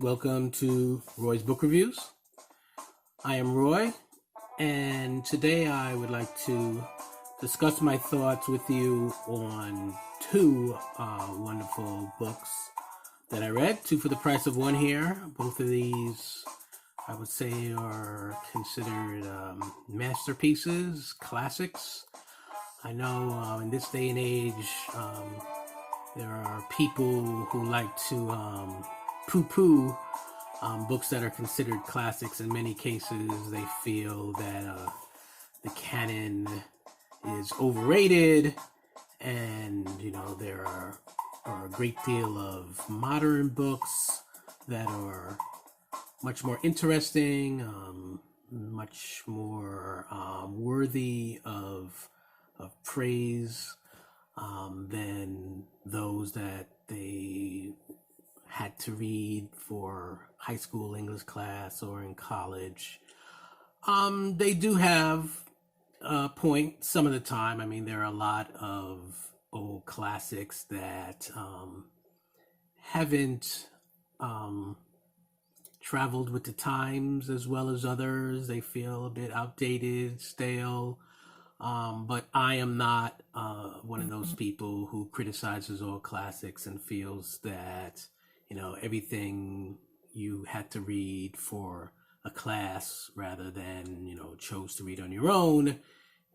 Welcome to Roy's Book Reviews. I am Roy, and today I would like to discuss my thoughts with you on two wonderful books that I read, two for the price of one here. Both of these, I would say, are considered masterpieces, classics. I know in this day and age, there are people who like to poo-poo books that are considered classics. In many cases, they feel that the canon is overrated, and there are a great deal of modern books that are much more interesting, much more worthy of praise than those that they had to read for high school English class or in college. They do have a point some of the time. I mean, there are a lot of old classics that haven't traveled with the times as well as others. They feel a bit outdated, stale. But I am not one of those people who criticizes old classics and feels that everything you had to read for a class rather than chose to read on your own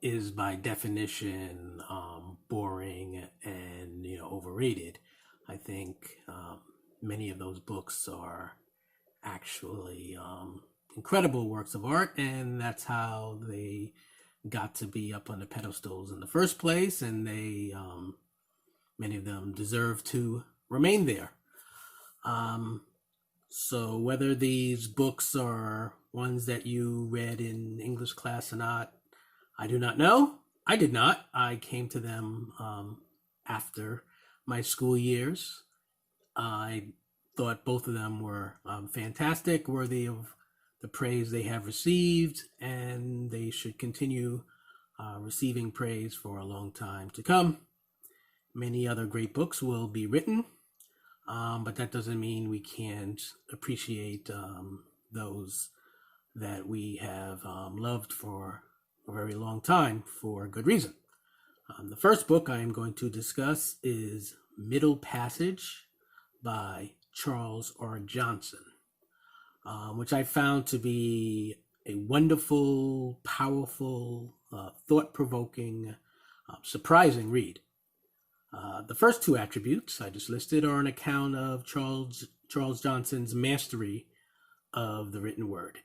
is by definition boring and overrated. I think many of those books are actually incredible works of art, and that's how they got to be up on the pedestals in the first place, and they many of them deserve to remain there. So whether these books are ones that you read in English class or not, I do not know. I did not. I came to them after my school years. I thought both of them were fantastic, worthy of the praise they have received, and they should continue receiving praise for a long time to come. Many other great books will be written, but that doesn't mean we can't appreciate those that we have loved for a very long time for good reason. The first book I am going to discuss is Middle Passage by Charles R. Johnson, which I found to be a wonderful, powerful, thought-provoking, surprising read. The first two attributes I just listed are an account of Charles Johnson's mastery of the written word.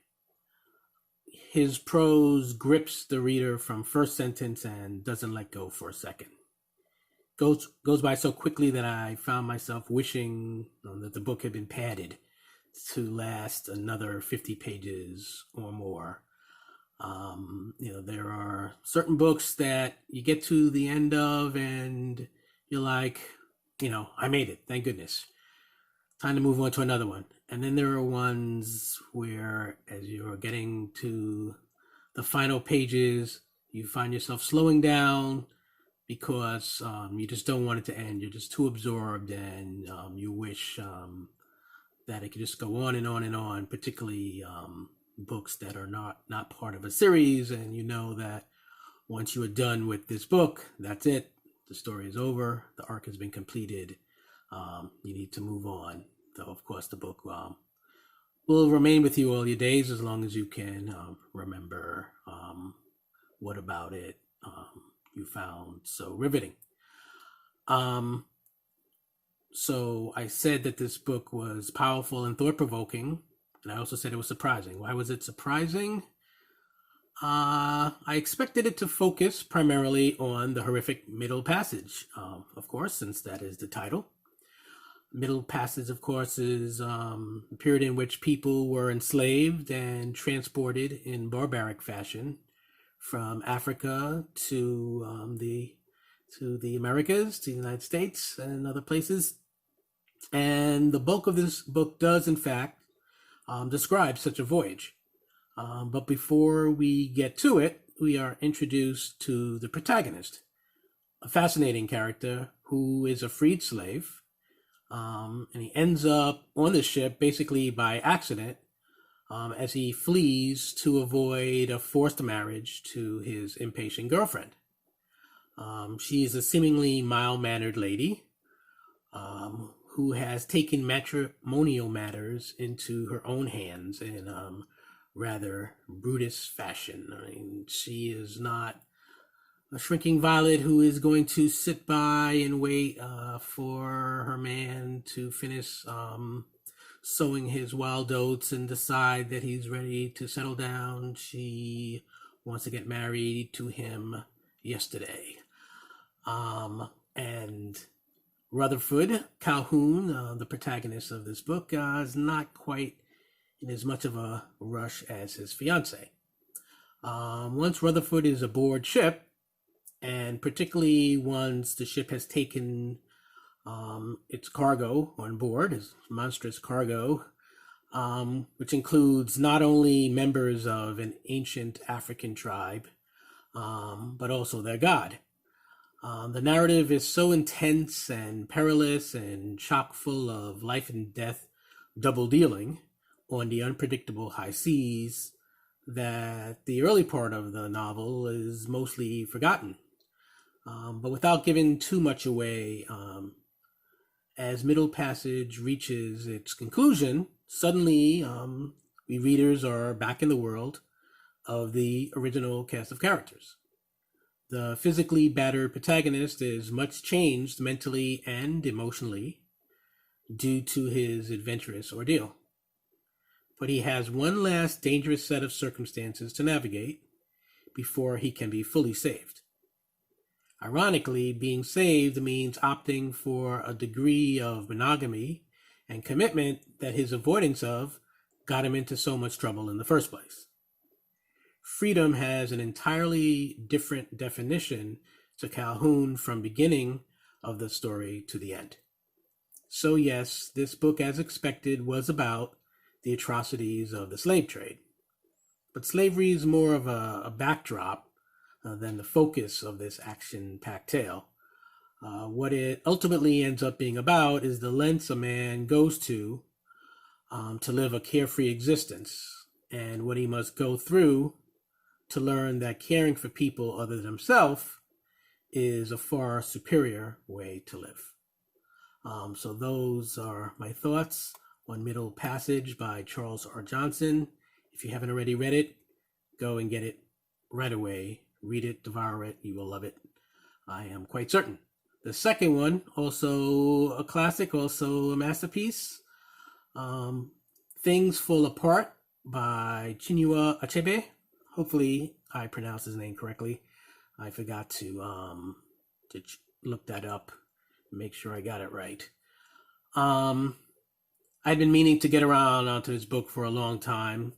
His prose grips the reader from first sentence and doesn't let go for a second. Goes by so quickly that I found myself wishing that the book had been padded to last another 50 pages or more. There are certain books that you get to the end of and you're like, I made it, thank goodness. Time to move on to another one. And then there are ones where, as you're getting to the final pages, you find yourself slowing down because you just don't want it to end. You're just too absorbed, and you wish that it could just go on and on and on, particularly books that are not part of a series, and you know that once you are done with this book, that's it. The story is over. The arc has been completed. You need to move on. Though, of course, the book will remain with you all your days as long as you can remember what about it you found so riveting. So I said that this book was powerful and thought-provoking, and I also said it was surprising. Why was it surprising? I expected it to focus primarily on the horrific Middle Passage, of course, since that is the title. Middle Passage, of course, is a period in which people were enslaved and transported in barbaric fashion from Africa to the Americas, to the United States and other places. And the bulk of this book does, in fact, describe such a voyage. But before we get to it, we are introduced to the protagonist, a fascinating character who is a freed slave, And he ends up on the ship basically by accident, as he flees to avoid a forced marriage to his impatient girlfriend. She is a seemingly mild-mannered lady who has taken matrimonial matters into her own hands in rather brutish fashion. I mean, she is not a shrinking violet who is going to sit by and wait for her man to finish sowing his wild oats and decide that he's ready to settle down. She wants to get married to him yesterday. And Rutherford Calhoun, the protagonist of this book, is not quite in as much of a rush as his fiancée. Once Rutherford is aboard ship, and particularly once the ship has taken its cargo on board, its monstrous cargo, which includes not only members of an ancient African tribe, but also their god. The narrative is so intense and perilous and chock full of life and death double dealing on the unpredictable high seas that the early part of the novel is mostly forgotten. But without giving too much away, as Middle Passage reaches its conclusion, suddenly we readers are back in the world of the original cast of characters. The physically battered protagonist is much changed mentally and emotionally due to his adventurous ordeal. But he has one last dangerous set of circumstances to navigate before he can be fully saved. Ironically, being saved means opting for a degree of monogamy and commitment that his avoidance of got him into so much trouble in the first place. Freedom has an entirely different definition to Calhoun from beginning of the story to the end. So yes, this book, as expected, was about the atrocities of the slave trade. But slavery is more of a backdrop than the focus of this action-packed tale. What it ultimately ends up being about is the lengths a man goes to live a carefree existence, and what he must go through to learn that caring for people other than himself is a far superior way to live. So those are my thoughts on Middle Passage by Charles R. Johnson. If you haven't already read it, go and get it right away. Read it, devour it, you will love it. I am quite certain. The second one, also a classic, also a masterpiece. Things Fall Apart by Chinua Achebe. Hopefully I pronounced his name correctly. I forgot to look that up and make sure I got it right. I'd been meaning to get around onto this book for a long time.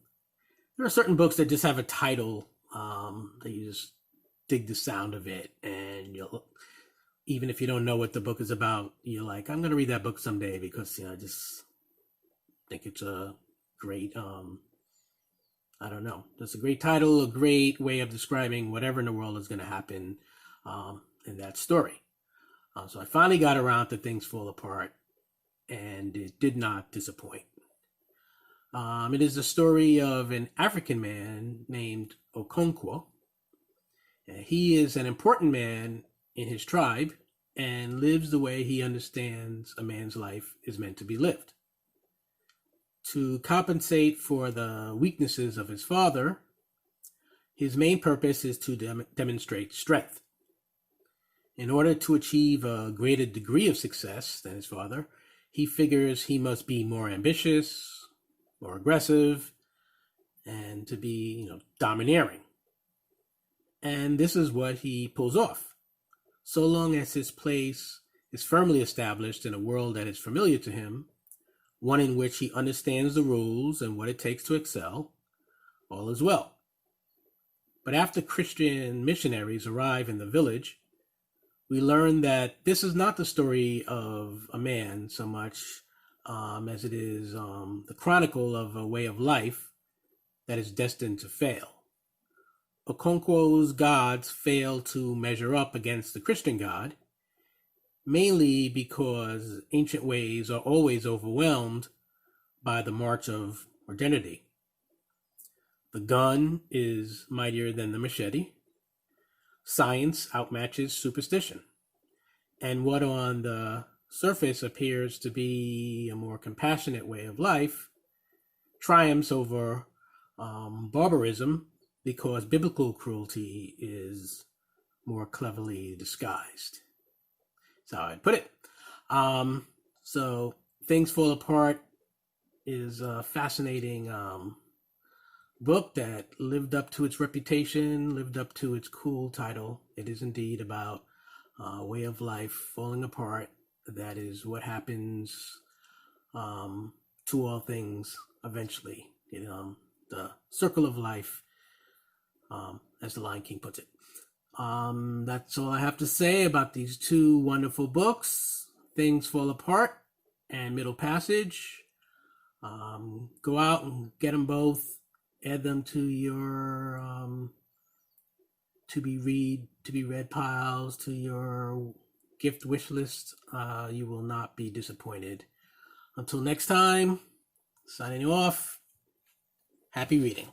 There are certain books that just have a title that you just dig the sound of it, and you'll, even if you don't know what the book is about, you're like, I'm going to read that book someday because, I just think it's a great, I don't know, just a great title, a great way of describing whatever in the world is going to happen in that story. So I finally got around to Things Fall Apart, and it did not disappoint. It is the story of an African man named Okonkwo. He is an important man in his tribe and lives the way he understands a man's life is meant to be lived. To compensate for the weaknesses of his father, his main purpose is to demonstrate strength. In order to achieve a greater degree of success than his father, he figures he must be more ambitious, more aggressive, and to be, domineering. And this is what he pulls off. So long as his place is firmly established in a world that is familiar to him, one in which he understands the rules and what it takes to excel, all is well. But after Christian missionaries arrive in the village, we learn that this is not the story of a man so much as it is the chronicle of a way of life that is destined to fail. Okonkwo's gods fail to measure up against the Christian God, mainly because ancient ways are always overwhelmed by the march of modernity. The gun is mightier than the machete. Science outmatches superstition. And what on the surface appears to be a more compassionate way of life triumphs over barbarism because biblical cruelty is more cleverly disguised. That's how I'd put it. So Things Fall Apart is a fascinating book that lived up to its reputation, lived up to its cool title. It is indeed about a way of life falling apart. That is what happens to all things eventually. The circle of life, as the Lion King puts it. That's all I have to say about these two wonderful books, Things Fall Apart and Middle Passage. Go out and get them both. Add them to your to be read piles, to your gift wish list. You will not be disappointed. Until next time, signing you off. Happy reading.